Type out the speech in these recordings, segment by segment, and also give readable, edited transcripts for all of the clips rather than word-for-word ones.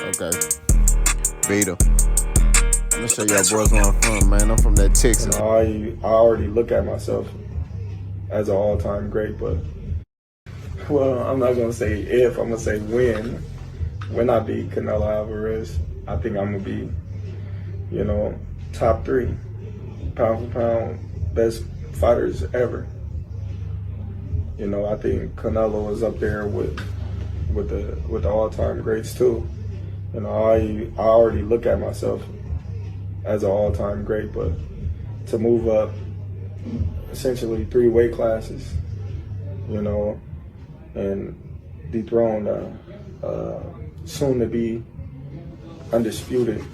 Okay. Beat 'em. I'm gonna show y'all boys where I'm from, man. I'm from that Texas. I already look at myself as an all-time great, but well, I'm not gonna say if, I'm gonna say when. When I beat Canelo Álvarez, I think I'm gonna be, top 3, pound for pound, best fighters ever. I think Canelo is up there with the all-time greats too. I already look at myself as an all-time great, but to move up essentially 3 weight classes, and dethrone soon to be undisputed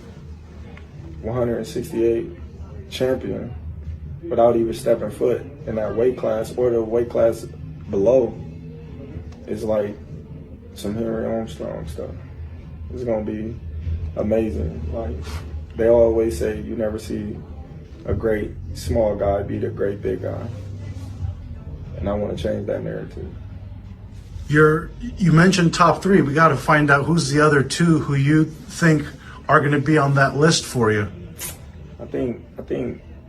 168 champion without even stepping foot in that weight class or the weight class below is like some Henry Armstrong stuff. It's gonna be amazing. Like they always say, you never see a great small guy beat a great big guy, and I want to change that narrative. You mentioned top 3. We got to find out who's the other 2 who you think are going to be on that list for you. I think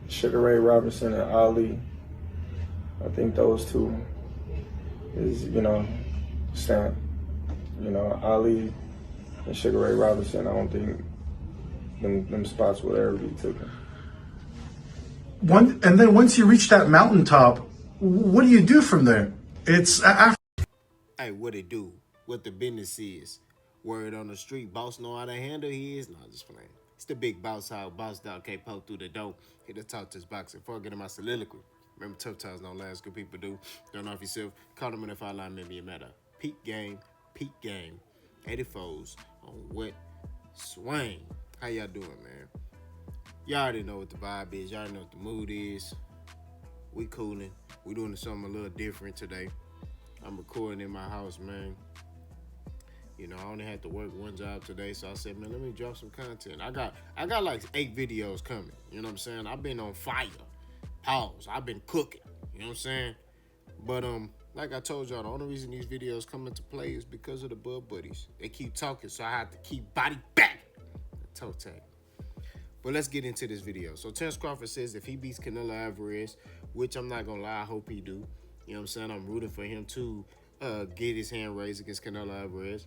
Sugar Ray Robinson and Ali. I think those 2 is stamp. Ali and Sugar Ray Robinson. I don't think them spots will ever be taken. And then once you reach that mountaintop, what do you do from there? It's after. Hey, what it do? What the business is? Word on the street, boss know how to handle his. No, just playing. It's the big boss how boss dog can't poke through the door. Hit the talk to this boxer. Before I get in my soliloquy. Remember, tough times don't last. Good people do. Don't know if yourself. Call them in the 5 line, maybe it matter. Peak game. 84s on Wet Swing. How y'all doing, man? Y'all already know what the vibe is. Y'all already know what the mood is. We cooling. We doing something a little different today. I'm recording in my house, man. I only had to work one job today, so I said, man, let me drop some content. I got like 8 videos coming. You know what I'm saying? I've been on fire. Pause. I've been cooking. You know what I'm saying? But like I told y'all, the only reason these videos come into play is because of the Bud Buddies. They keep talking, so I have to keep body back. Toe tag. But let's get into this video. So Terence Crawford says if he beats Canelo Álvarez, which I'm not gonna lie, I hope he do. You know what I'm saying? I'm rooting for him to get his hand raised against Canelo Álvarez.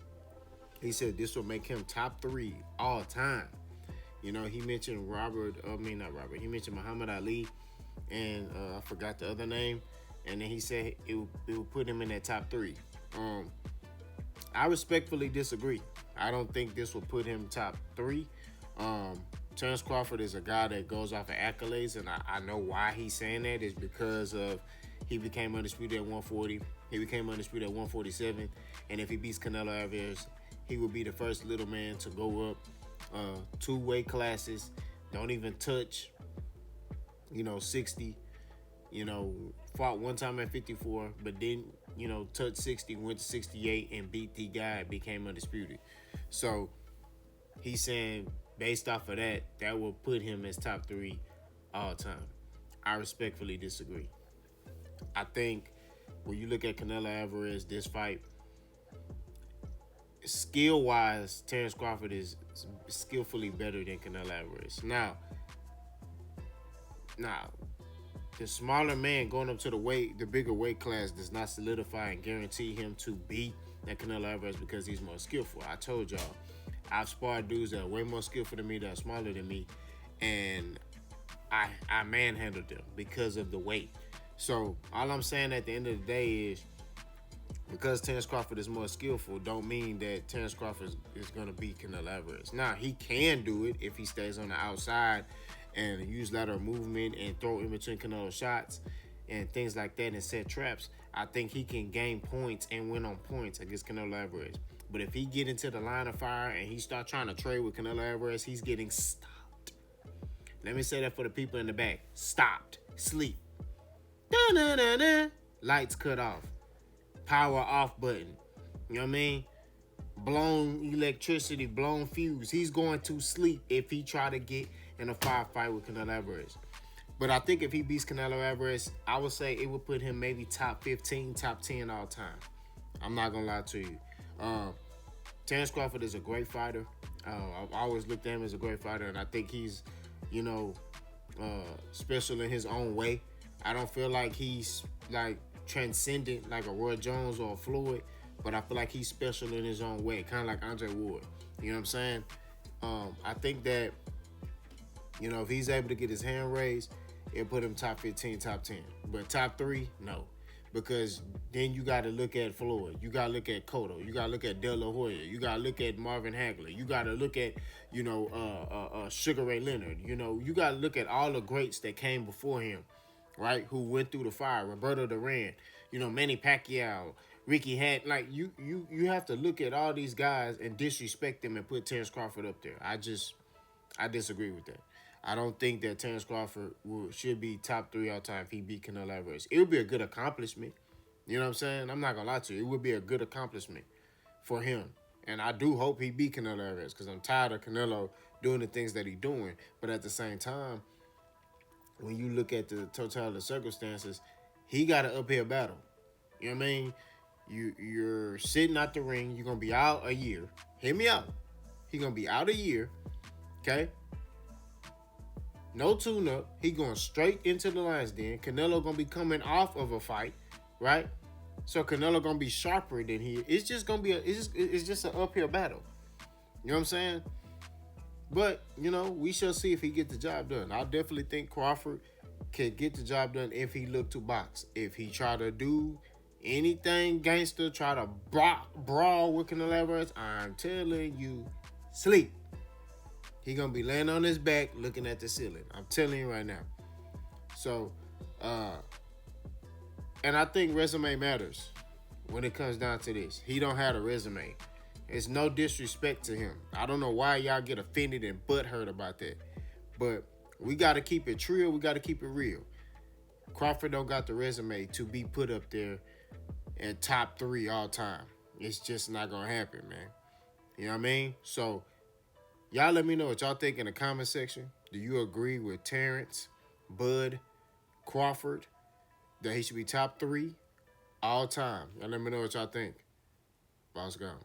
He said this will make him top 3 all time. He mentioned He mentioned Muhammad Ali, and I forgot the other name. And then he said it will put him in that top 3. I respectfully disagree. I don't think this will put him top 3. Terence Crawford is a guy that goes off of accolades, and I know why he's saying that is because of he became undisputed at 140. He became undisputed at 147. And if he beats Canelo Álvarez, he will be the first little man to go up 2 weight classes. Don't even touch, 60. Fought one time at 54, but then, touched 60, went to 68, and beat the guy, became undisputed. So he's saying based off of that will put him as top 3 all time. I respectfully disagree. I think when you look at Canelo Álvarez, this fight, skill-wise, Terence Crawford is skillfully better than Canelo Álvarez. Now, the smaller man going up to the bigger weight class does not solidify and guarantee him to beat that Canelo Álvarez because he's more skillful. I told y'all, I've sparred dudes that are way more skillful than me, that are smaller than me, and I manhandled them because of the weight. So all I'm saying at the end of the day is because Terence Crawford is more skillful, don't mean that Terence Crawford is going to beat Canelo Álvarez. Now, he can do it if he stays on the outside and use lateral movement and throw in between Canelo shots and things like that and set traps. I think he can gain points and win on points against Canelo Álvarez. But if he get into the line of fire and he start trying to trade with Canelo Álvarez, he's getting stopped. Let me say that for the people in the back. Stopped. Sleep. Da-na-na-na. Lights cut off. Power off button. You know what I mean? Blown electricity, blown fuse. He's going to sleep if he try to get in a firefight with Canelo Álvarez. But I think if he beats Canelo Álvarez, I would say it would put him maybe top 15, top 10 all time. I'm not going to lie to you. Terence Crawford is a great fighter. I've always looked at him as a great fighter, and I think he's, you know, special in his own way. I don't feel like he's like transcendent like a Roy Jones or a Floyd, but I feel like he's special in his own way, kind of like Andre Ward. You know what I'm saying? I think that, you know, if he's able to get his hand raised, it'll put him top 15, top 10. But top 3, no. Because then you got to look at Floyd. You got to look at Cotto. You got to look at De La Hoya. You got to look at Marvin Hagler. You got to look at, you know, Sugar Ray Leonard. You know, you got to look at all the greats that came before him, right? Who went through the fire. Roberto Duran, you know, Manny Pacquiao, Ricky Hatton. Like, you have to look at all these guys and disrespect them and put Terence Crawford up there. I disagree with that. I don't think that Terence Crawford should be top 3 all time if he beat Canelo Álvarez. It would be a good accomplishment. You know what I'm saying? I'm not going to lie to you. It would be a good accomplishment for him. And I do hope he beat Canelo Álvarez because I'm tired of Canelo doing the things that he's doing. But at the same time, when you look at the totality of circumstances, he got an uphill battle. You know what I mean? You're sitting out the ring. You're going to be out a year. Hear me out. He's going to be out a year. Okay? No tune-up. He going straight into the lion's den. Canelo going to be coming off of a fight, right? So Canelo going to be sharper than he. It's just going to be it's just an uphill battle. You know what I'm saying? But, you know, we shall see if he get the job done. I definitely think Crawford can get the job done if he look to box. If he try to do anything gangster, try to brawl with Canelo Álvarez, I'm telling you, sleep. He gonna be laying on his back looking at the ceiling. I'm telling you right now. So, and I think resume matters when it comes down to this. He don't have a resume. It's no disrespect to him. I don't know why y'all get offended and butthurt about that. But we got to keep it true. We got to keep it real. Crawford don't got the resume to be put up there in top 3 all time. It's just not going to happen, man. You know what I mean? So, y'all let me know what y'all think in the comment section. Do you agree with Terence, Bud, Crawford, that he should be top 3 all time? Y'all let me know what y'all think. Boss gone.